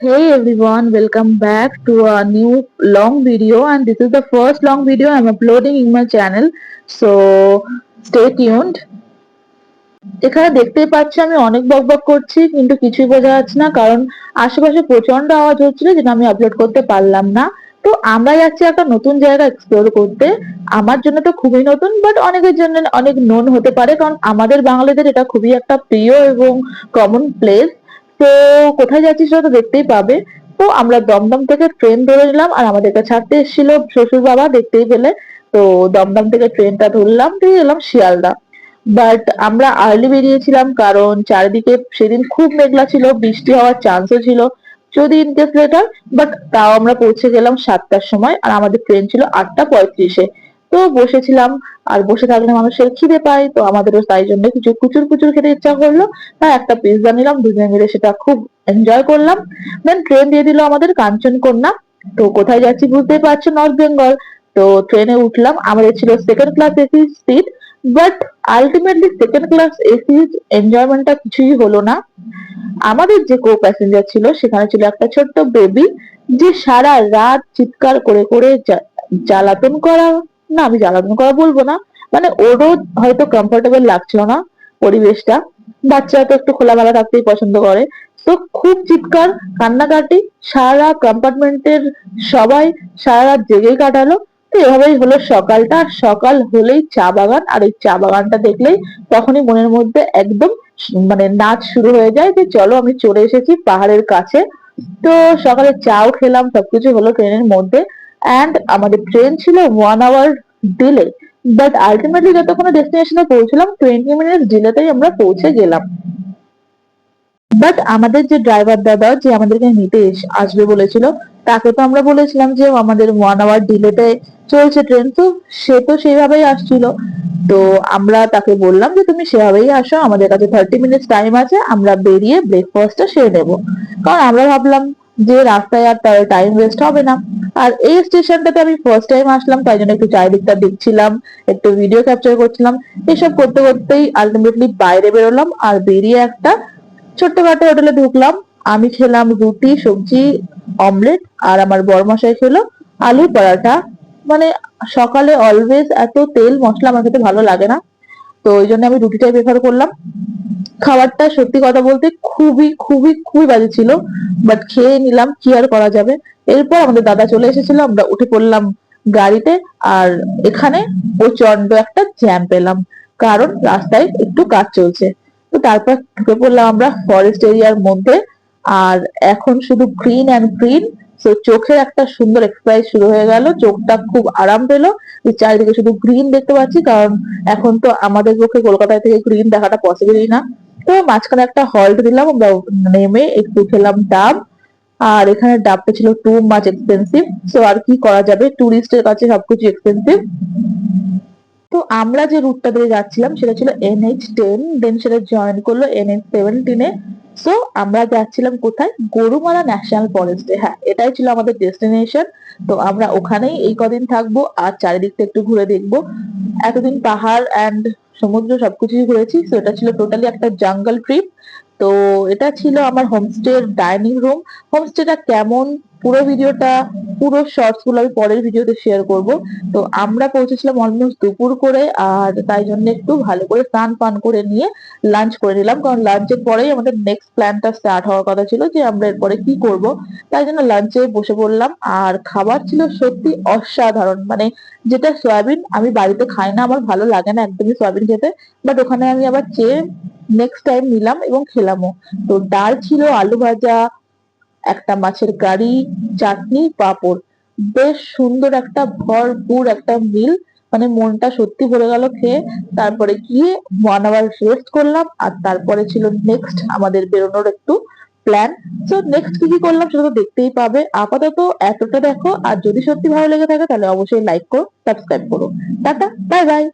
Hey everyone, welcome back to a new long video, and this is the first long video I'm uploading in my channel. So stay tuned. এখানে দেখতেই পাচ্ছি আমি অনেক বকবক করছি কিন্তু কিছুই বোঝা যাচ্ছে না, কারণ আশেপাশে প্রচন্ড আওয়াজ হচ্ছিল যেটা আমি আপলোড করতে পারলাম না। তো আমরা যাচ্ছি একটা নতুন জায়গা এক্সপ্লোর করতে। আমার জন্য তো খুবই নতুন, বাট অনেকের জন্য অনেক নোন হতে পারে, কারণ আমাদের বাঙালিদের এটা খুবই একটা প্রিয় এবং কমন প্লেস। তো কোথায় যাচ্ছি সেটা তো দেখতেই পাবে। তো আমরা দমদম থেকে ট্রেন ধরে নিলাম, আর আমাদেরকে ছাড়তে এসেছিল শ্বশুর বাবা, দেখতেই পেলে। তো দমদম থেকে ট্রেনটা ধরলাম, দিয়ে এলাম শিয়ালদা। বাট আমরা আর্লি বেরিয়েছিলাম, কারণ চারিদিকে সেদিন খুব মেঘলা ছিল, বৃষ্টি হওয়ার চান্সও ছিল যদি ইনকেস লেটার। বাট তাও আমরা পৌঁছে গেলাম 7টার সময়, আর আমাদের ট্রেন ছিল 8টা 35-এ। তো বসেছিলাম, আর বসে থাকলে মানুষের খিদে পায়, তো আমাদেরও তাই জন্য কিছু কুচুর কুচুর খেতে ইচ্ছা করলো। তাই একটা পিৎজা নিলাম, দুজনে মিলে সেটা খুব এনজয় করলাম। দেন ট্রেন দিয়ে দিল আমাদের কাঞ্চনকন্যা। তো কোথায় যাচ্ছি বুঝতেই পারছো, নর্থ বেঙ্গল। তো ট্রেনে উঠলাম, আমাদের ছিল second class AC seat. But ultimately second class AC এনজয়মেন্টটা কিছুই হলো না। আমাদের যে কো প্যাসেঞ্জার ছিল সেখানে ছিল একটা ছোট্ট বেবি, যে সারা রাত চিৎকার করে করে জ্বালাতন করা, না আমি জ্বালাতন করা বলবো না, মানে ওরও হয়তো কমফোর্টেবল লাগছিল না পরিবেশটা। বাচ্চারা তো একটু খোলামেলা থাকতেই পছন্দ করে। তো খুব চিৎকার, কান্নাকাটি, সারা কম্পার্টমেন্টের সবাই সারা রাত জেগেই কাটালো। তো এভাবেই হলো সকালটা। আর সকাল হলেই চা বাগান, আর এই চা বাগানটা দেখলেই তখনই মনের মধ্যে একদম মানে নাচ শুরু হয়ে যায়, যে চলো আমি চলে এসেছি পাহাড়ের কাছে। তো সকালে চাও খেলাম, সবকিছু হলো ট্রেনের মধ্যে। অ্যান্ড আমাদের ট্রেন ছিল 1 আওয়ার ডিলে, বাট আলটিমেটলি যতক্ষণ ডেস্টিনেশনে পৌঁছলাম 20 মিনিটস ডিলেতেই আমরা পৌঁছে গেলাম। বাট আমাদের যে ড্রাইভার দাদা যে আমাদেরকে নিতে আসবে বলেছিল, তাকে তো আমরা বলেছিলাম যে আমাদের 1 আওয়ার ডিলেতে চলছে ট্রেন, তো সে তো সেইভাবেই আসছিল। তো আমরা তাকে বললাম যে তুমি সেভাবেই আসো, আমাদের কাছে 30 মিনিটস টাইম আছে, আমরা বেরিয়ে ব্রেকফাস্টটা সেরে নেবো। কারণ আমরা ভাবলাম যে রাস্তায় আর তার টাইম ওয়েস্ট হবে না। আর এই স্টেশনটাতে আমি ফার্স্ট টাইম আসলাম, তাই জন্য একটু চারিদিকটা দেখছিলাম, একটু ভিডিও ক্যাপচার করছিলাম। এসব করতে করতেই আলটিমেটলি বাইরে বেরোলাম, আর বেরিয়ে একটা ছোট্টখাটো হোটেলে ঢুকলাম। আমি খেলাম রুটি সবজি অমলেট, আর আমার বড়মশাই খেলো আলু পরাঠা। মানে সকালে অলওয়েজ এত তেল মশলা আমার খেতে ভালো লাগে না, তো ওই জন্য আমি রুটিটাই প্রেফার করলাম। খাবারটা সত্যি কথা বলতে খুবই খুবই খুবই বাজে ছিল, বাট খেয়ে নিলাম, কি আর করা যাবে। এরপর আমাদের দাদা চলে এসেছিল, আমরা উঠে পড়লাম গাড়িতে। আর এখানে প্রচন্ড একটা জ্যাম পেলাম, কারণ রাস্তায় একটু কাজ চলছে। তো তারপর ঢুকে পড়লাম আমরা ফরেস্ট এরিয়ার মধ্যে। আর এখন শুধু গ্রিন অ্যান্ড গ্রিন। তো চোখের একটা সুন্দর এক্সারসাইজ শুরু হয়ে গেল, চোখটা খুব আরাম পেলো। যে চারিদিকে শুধু গ্রিন দেখতে পাচ্ছি, কারণ এখন তো আমাদের পক্ষে কলকাতা থেকে গ্রিন দেখাটা পসিবলই না। তো মাঝখানে একটা হল্ট দিলাম, আমরা নেমে একটু খেলাম ডাব। আর এখানে ডাবটা ছিল টু মাচ এক্সপেন্সিভ, সো আর কি করা যাবে, টুরিস্টের কাছে সবকিছু এক্সপেন্সিভ। তো আমরা যে রুটটা দিয়ে যাচ্ছিলাম সেটা ছিল NH10, দেন সেটা জয়েন করলো NH17-এ। সো আমরা যাচ্ছিলাম কোথায়, গরুমারা ন্যাশনাল ফরেস্টে। হ্যাঁ, এটাই ছিল আমাদের ডেস্টিনেশন। তো আমরা ওখানেই এই কদিন থাকবো, আর চারিদিকটা একটু ঘুরে দেখবো। এতদিন পাহাড় অ্যান্ড সমুদ্র সবকিছুই ঘুরেছি, তো এটা ছিল টোটালি একটা জঙ্গল ট্রিপ। তো এটা ছিল আমার হোমস্টের ডাইনিং রুম। হোমস্টেটা কেমন, পুরো ভিডিওটা, পুরো শর্টস গুলো আমি পরের ভিডিওতে শেয়ার করব। তো আমরা পৌঁছেছিলাম অলমোস্ট দুপুর করে, আর তাই জন্য একটু ভালো করে স্নান পান করে নিয়ে লাঞ্চ করে নিলাম, কারণ লাঞ্চের পরেই আমাদের নেক্সট প্ল্যানটা স্টার্ট হওয়ার কথা ছিল, যে আমরা এরপরে কি করব। তাই জন্য লাঞ্চে বসে পড়লাম। আর খাবার ছিল সত্যি অসাধারণ, মানে যেটা সয়াবিন আমি বাড়িতে খাই না, আমার ভালো লাগে না একদমই সয়াবিন খেতে। বাট ওখানে আমি আবার চেয়ে নেক্সট টাইম নিলাম এবং খেলামও। তো ডাল ছিল, আলু ভাজা, একটা মাছের কারি, চাটনি, পাঁপড়। বেশ সুন্দর একটা ভরপুর একটা মিল, মানে মনটা সত্যি ভরে গেল খেয়ে। তারপরে গিয়ে 1 আওয়ার রেস্ট করলাম, আর তারপরে ছিল নেক্সট আমাদের বেরোনোর একটু প্ল্যান। তো নেক্সট কি কি করলাম সেটা তো দেখতেই পাবে। আপাতত এতটা দেখো, আর যদি সত্যি ভালো লেগে থাকে তাহলে অবশ্যই লাইক করো, সাবস্ক্রাইব করো। Tata, bye bye.